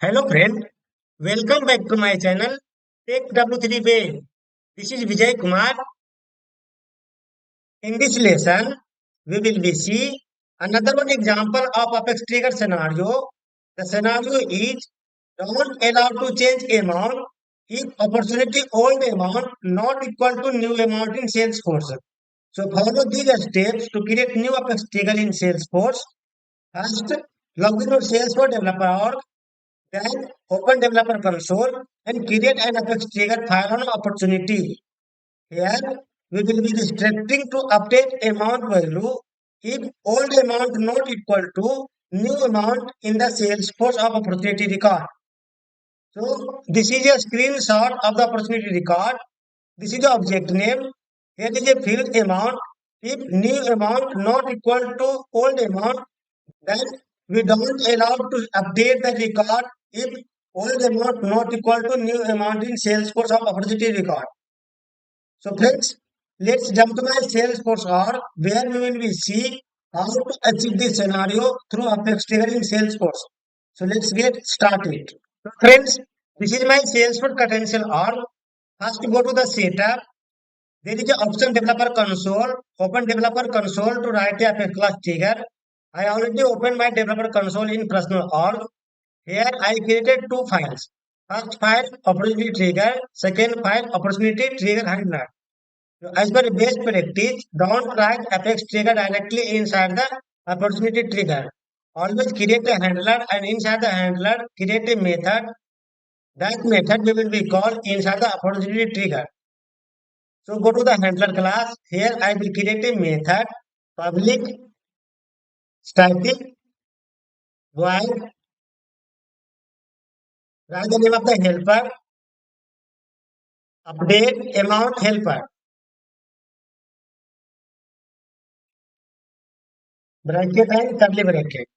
Hello friend, welcome back to my channel Take W3 Way. This is Vijay Kumar. In this lesson, we will be see another one example of apex trigger scenario. The scenario is don't allow to change amount if opportunity old amount not equal to new amount in Salesforce. So follow these steps to create new apex trigger in Salesforce. First, log in to Salesforce developer. Then open developer console and create an Apex trigger file on opportunity. Here we will be restricting to update amount value if old amount not equal to new amount in the Salesforce of opportunity record. So this is a screenshot of the opportunity record. This is the object name. Here is a field amount. If new amount not equal to old amount, then we don't allow to update the record if old amount not equal to new amount in Salesforce of opportunity record. So friends, let's jump to my Salesforce org where we will be see how to achieve this scenario through Apex Trigger in Salesforce. So let's get started. So friends, this is my Salesforce credential org. First go to the setup. There is an option developer console. Open developer console to write a Apex class trigger. I already opened my developer console in personal org. Here I created two files. First file opportunity trigger, second file opportunity trigger handler. So as per best practice, don't write Apex trigger directly inside the opportunity trigger. Always create a handler and inside the handler create a method. That method we will be called inside the opportunity trigger. So go to the handler class. Here I will create a method public static void write the name of the helper update amount helper bracket and curly bracket.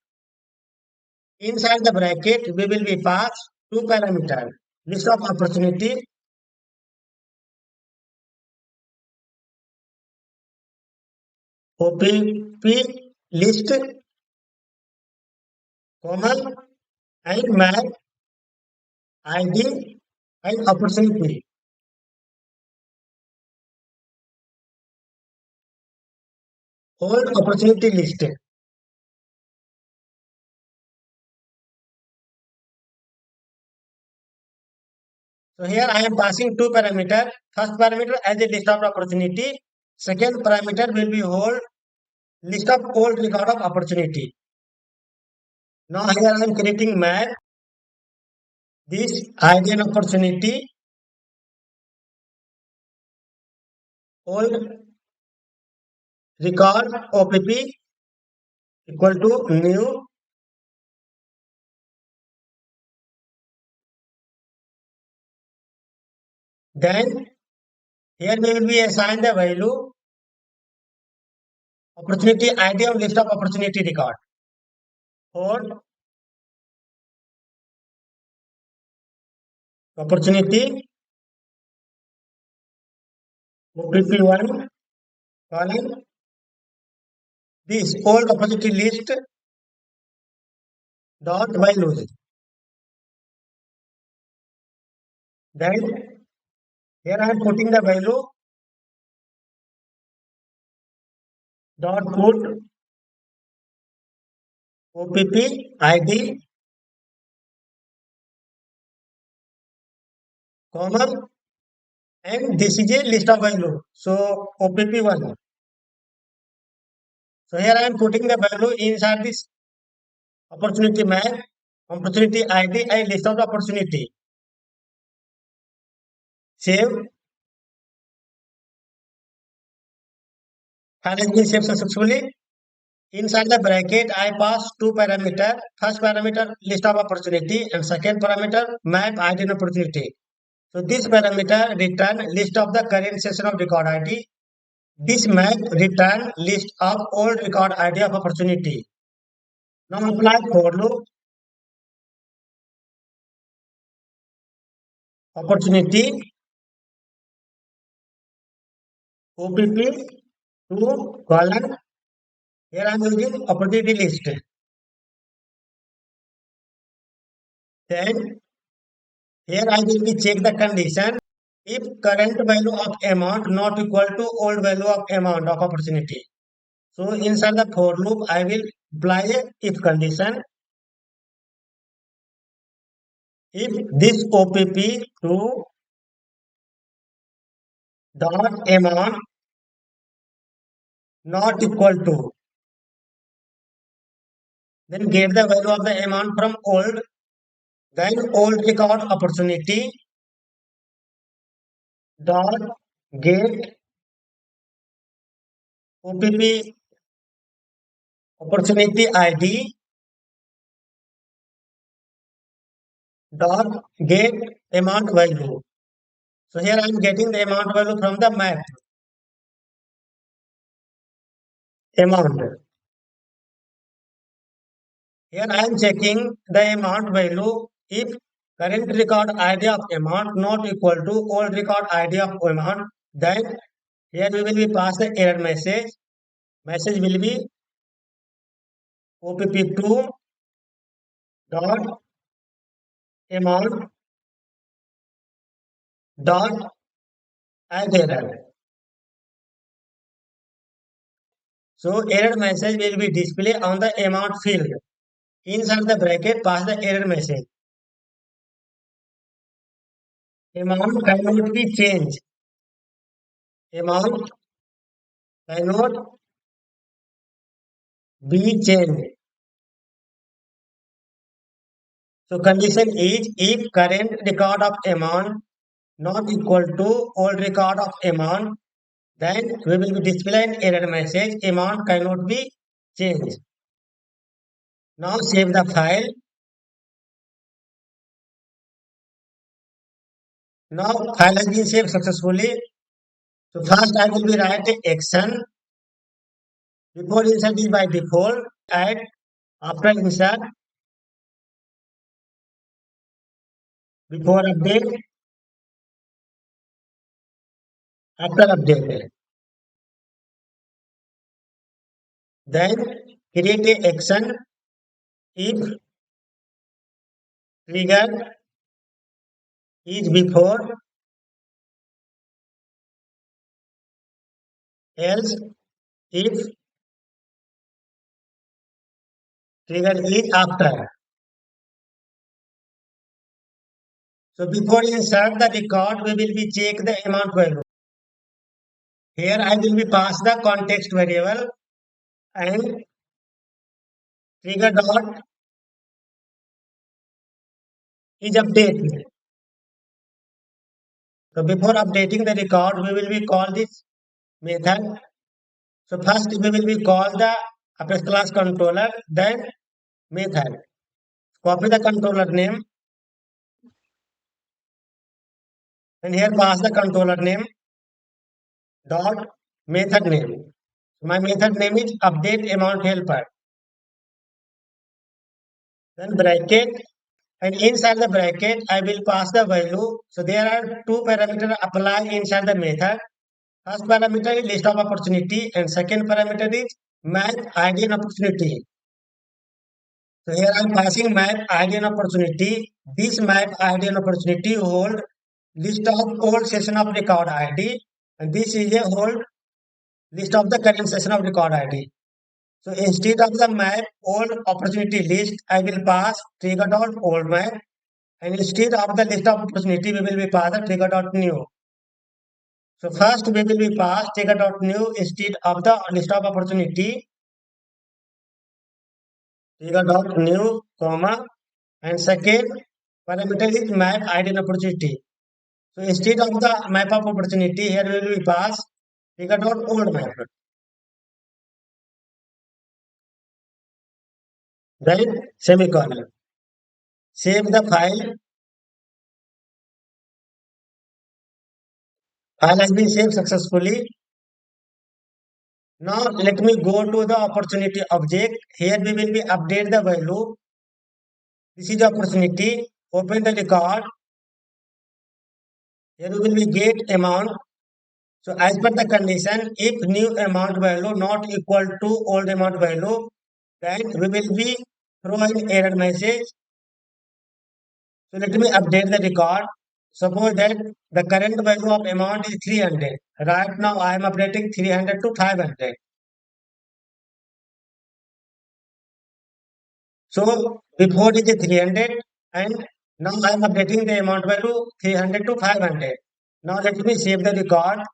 Inside the bracket we will be pass two parameters list of opportunity OPP list common and map ID and opportunity. Hold opportunity list. So here I am passing two parameter. First parameter as a list of opportunity. Second parameter will be hold list of old record of opportunity. Now here I am creating map. This ID and opportunity old record OPP equal to new. Then here we will be assign the value opportunity ID on list of opportunity record. Hold opportunity OPP1 column this old opportunity list dot values. Then here I am putting the value dot put OPP ID comma and this is a list of value. So OPP1. So here I am putting the value inside this opportunity map, opportunity ID and list of the opportunity. Save. File has been saved successfully. Inside the bracket, I pass two parameter. First parameter list of opportunity and second parameter map ID and opportunity. So this parameter return list of the current session of record ID. This map return list of old record ID of opportunity. Now apply for loop opportunity OPP to column. Here I am using opportunity list. Then here I will be check the condition. If current value of amount not equal to old value of amount of opportunity. So inside the for loop, I will apply a if condition. If this OPP2 dot amount not equal to, then get the value of the amount from old, then old record opportunity dot get OPP opportunity ID dot get amount value. So here I am getting the amount value from the map amount. Here I am checking the amount value if current record ID of amount not equal to old record ID of amount, then here we will be pass the error message. Message will be OPP2 dot amount dot add error. So error message will be displayed on the amount field. Inside the bracket, pass the error message. Amount cannot be changed. Amount cannot be changed. So condition is if current record of amount not equal to old record of amount, then we will be display an error message. Amount cannot be changed. Now save the file. Now file has been saved successfully. So first I will be write a action. Before insert is by default. Add after insert. Before update. After update. Then create a action if trigger is before, else if trigger is after. So before insert the record, we will be check the amount value. Here I will be pass the context variable and trigger dot is updated. So before updating the record, we will be call this method. So first we will be call the Apex class controller, then method. Copy the controller name and here pass the controller name dot method name. My method name is update amount helper. Then bracket and inside the bracket I will pass the value. So there are two parameters apply inside the method. First parameter is list of opportunity and second parameter is map ID and opportunity. So here I am passing map ID and opportunity. This map ID and opportunity hold list of old session of record ID and this is a hold list of the current session of record ID. So instead of the map old opportunity list, I will pass trigger dot old map, and instead of the list of opportunity, we will be pass the trigger dot new. So first we will be pass trigger dot new instead of the list of opportunity trigger dot new comma, and second parameter is map ID and opportunity. So instead of the map of opportunity, here we will be pass trigger dot old map. Right? Semicolon. Save the file. File has been saved successfully. Now let me go to the opportunity object. Here we will be update the value. This is the opportunity. Open the record. Here we will be get amount. So as per the condition, if new amount value not equal to old amount value, then we will be throw an error message. So let me update the record. Suppose that the current value of amount is 300. Right now I am updating 300 to 500. So before it is 300 and now I am updating the amount value 300 to 500. Now let me save the record.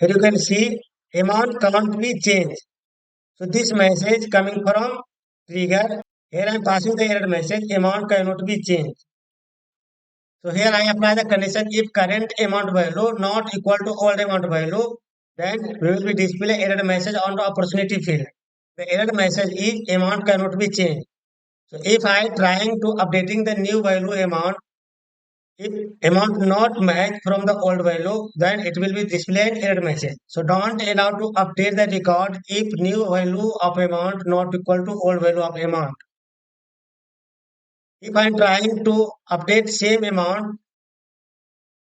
Here you can see amount can't be changed. So this message coming from trigger. Here I am passing the error message amount cannot be changed. So here I apply the condition if current amount value not equal to old amount value, then we will be display error message on the opportunity field. The error message is amount cannot be changed. So if I trying to updating the new value amount, if amount not match from the old value, then it will be displayed error message. So don't allow to update the record if new value of amount not equal to old value of amount. If I am trying to update same amount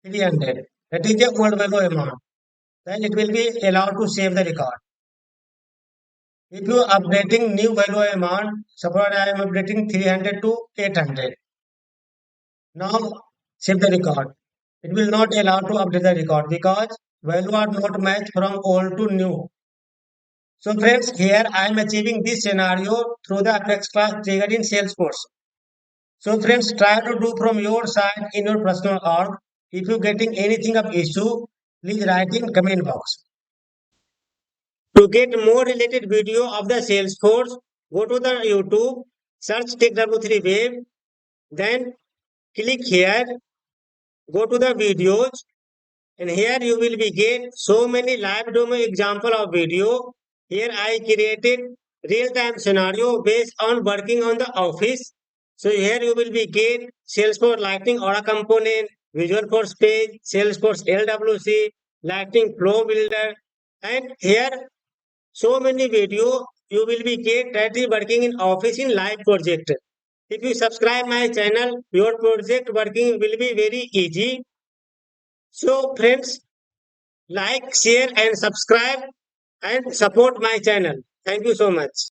300, that is the old value amount, then it will be allowed to save the record. If you are updating new value amount, suppose I am updating 300 to 800. Now save the record. It will not allow to update the record because value are not matched from old to new. So friends, here I am achieving this scenario through the Apex class trigger in Salesforce. So friends, try to do from your side in your personal org. If you getting anything of issue, please write in comment box. To get more related video of the Salesforce, go to the YouTube, search TechW3 Web, then click here, go to the videos, and here you will be get so many live demo example of video. Here I created real-time scenario based on working on the office. So here you will be get Salesforce Lightning Aura component, Visual Force page, Salesforce LWC, Lightning Flow Builder, and here so many video you will be get that is working in office in live project. If you subscribe my channel, your project working will be very easy. So friends, like, share and subscribe and support my channel. Thank you so much.